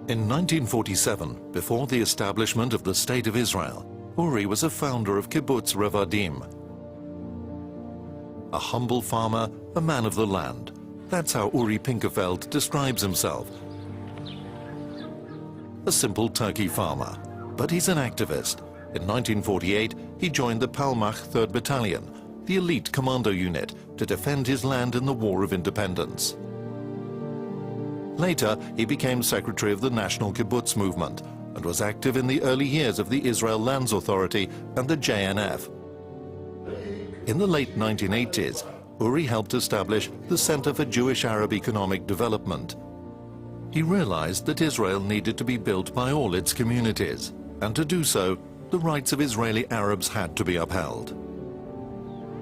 In 1947, before the establishment of the State of Israel, Uri was a founder of Kibbutz Revadim. A humble farmer, a man of the land. That's how Uri Pinkerfeld describes himself. A simple turkey farmer, but he's an activist. In 1948, he joined the Palmach 3rd Battalion, the elite commando unit, to defend his land in the War of Independence. Later, he became secretary of the National Kibbutz Movement and was active in the early years of the Israel Lands Authority and the JNF. In the late 1980s, Uri helped establish the Center for Jewish-Arab Economic Development. He realized that Israel needed to be built by all its communities, and to do so, the rights of Israeli Arabs had to be upheld.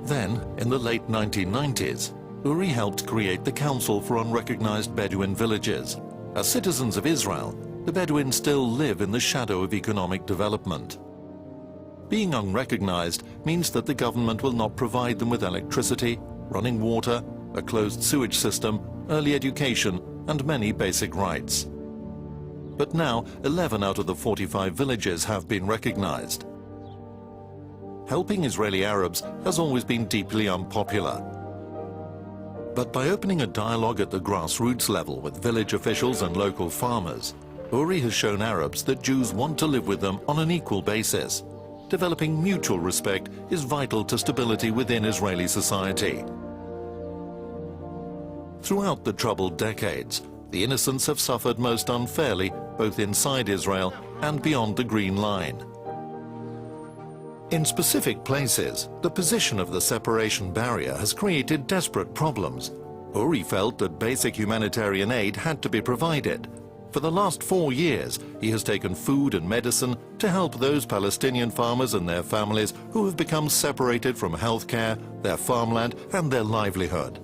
Then, in the late 1990s, Uri helped create the Council for Unrecognized Bedouin Villages. As citizens of Israel, the Bedouins still live in the shadow of economic development. Being unrecognized means that the government will not provide them with electricity, running water, a closed sewage system, early education, and many basic rights. But now, 11 out of the 45 villages have been recognized. Helping Israeli Arabs has always been deeply unpopular. But by opening a dialogue at the grassroots level with village officials and local farmers, Uri has shown Arabs that Jews want to live with them on an equal basis. Developing mutual respect is vital to stability within Israeli society. Throughout the troubled decades, the innocents have suffered most unfairly, both inside Israel and beyond the Green Line. In specific places, the position of the separation barrier has created desperate problems. Uri felt that basic humanitarian aid had to be provided. For the last 4 years, he has taken food and medicine to help those Palestinian farmers and their families who have become separated from healthcare, their farmland, and their livelihood.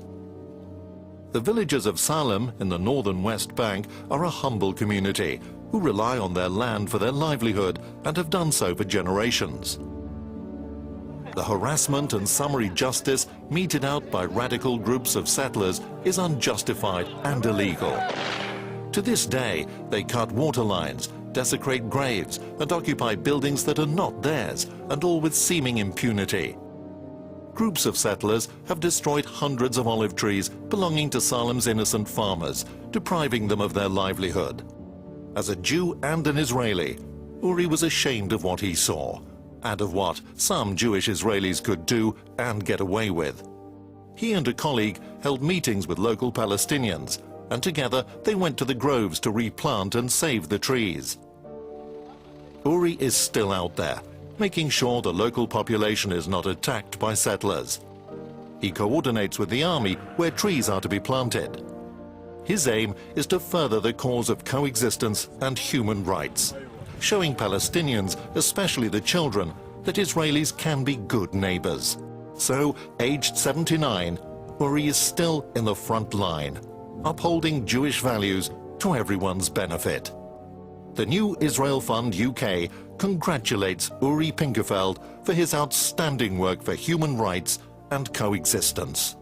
The villagers of Salem in the northern West Bank are a humble community who rely on their land for their livelihood and have done so for generations. The harassment and summary justice meted out by radical groups of settlers is unjustified and illegal. To this day, they cut water lines, desecrate graves, and occupy buildings that are not theirs, and all with seeming impunity. Groups of settlers have destroyed hundreds of olive trees belonging to Salem's innocent farmers, depriving them of their livelihood. As a Jew and an Israeli, Uri was ashamed of what he saw, and of what some Jewish Israelis could do and get away with. He and a colleague held meetings with local Palestinians, and together they went to the groves to replant and save the trees. Uri is still out there, making sure the local population is not attacked by settlers. He coordinates with the army where trees are to be planted. His aim is to further the cause of coexistence and human rights, showing Palestinians, especially the children, that Israelis can be good neighbors. So, aged 79, Uri is still in the front line, upholding Jewish values to everyone's benefit. The New Israel Fund UK congratulates Uri Pinkerfeld for his outstanding work for human rights and coexistence.